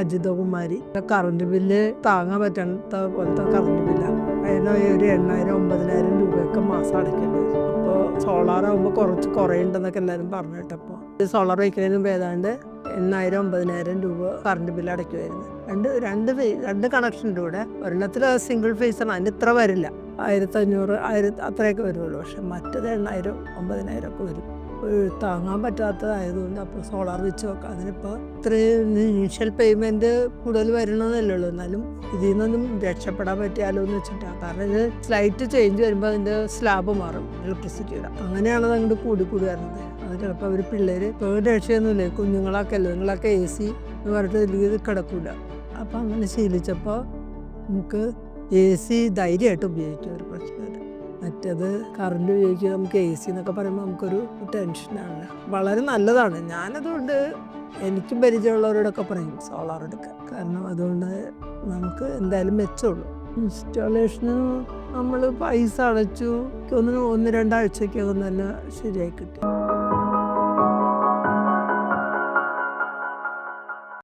Ajithakumari. Current bill താങ്ങാൻ പറ്റാത്ത പോലത്തെ കറണ്ട് ബില്ലാണ്. അതിന് ഒരു 8,000-9,000 രൂപയൊക്കെ മാസം അടയ്ക്കേണ്ടി വരും. അപ്പോൾ സോളാറാകുമ്പോൾ കുറച്ച് കുറയുണ്ടെന്നൊക്കെ എല്ലാവരും പറഞ്ഞു കേട്ടപ്പോൾ സോളാർ വയ്ക്കുന്നതിനും ഏതാണ്ട് 8,000-9,000 രൂപ കറണ്ട് ബില്ല് അടയ്ക്കുമായിരുന്നു. രണ്ട് കണക്ഷൻ്റെ കൂടെ ഒരെണ്ണത്തിൽ സിംഗിൾ ഫേസാണ്, അതിന് ഇത്ര വരില്ല, 1,500 അത്രയൊക്കെ വരുള്ളൂ. പക്ഷെ മറ്റത് 8,000-9,000 ഒക്കെ വരും. താങ്ങാൻ പറ്റാത്തതായതുകൊണ്ട് അപ്പോൾ സോളാർ വെച്ച് നോക്കാം. അതിനിപ്പോൾ ഇത്രയും ഇനീഷ്യൽ പേയ്മെൻറ്റ് കൂടുതൽ വരണമെന്നല്ലേ ഉള്ളൂ, എന്നാലും ഇതിൽ നിന്നൊന്നും രക്ഷപ്പെടാൻ പറ്റിയാലോ എന്ന് വെച്ചിട്ടാണ്. കാരണം ഇത് സ്ലൈറ്റ് ചേഞ്ച് വരുമ്പോൾ അതിൻ്റെ സ്ലാബ് മാറും ഇലക്ട്രിസിറ്റിയുടെ. അങ്ങനെയാണ് അത് അങ്ങോട്ട് കൂടി വരുന്നത്. അത് ചിലപ്പോൾ അവർ പിള്ളേർ ഇപ്പോൾ രക്ഷയൊന്നുമില്ലേ, കുഞ്ഞുങ്ങളൊക്കെ അല്ലേ, നിങ്ങളൊക്കെ AC എന്ന് പറഞ്ഞിട്ട് ഇത് കിടക്കില്ല. അപ്പോൾ അങ്ങനെ ശീലിച്ചപ്പോൾ നമുക്ക് AC ധൈര്യമായിട്ട് ഉപയോഗിക്കും, ഒരു പ്രശ്നമില്ല. മറ്റേത് കറണ്ട് ഉപയോഗിക്കുക, നമുക്ക് AC എന്നൊക്കെ പറയുമ്പോൾ നമുക്കൊരു ടെൻഷനാണ്. വളരെ നല്ലതാണ്. ഞാനതുകൊണ്ട് എനിക്കും പരിചയമുള്ളവരോടൊക്കെ പറയും സോളാർ എടുക്കുക. കാരണം അതുകൊണ്ട് നമുക്ക് എന്തായാലും മെച്ചമുള്ളൂ. ഇൻസ്റ്റാളേഷന് നമ്മൾ പൈസ അടച്ചു 1-2 ആഴ്ചയ്ക്കകം തന്നെ ശരിയായി കിട്ടും.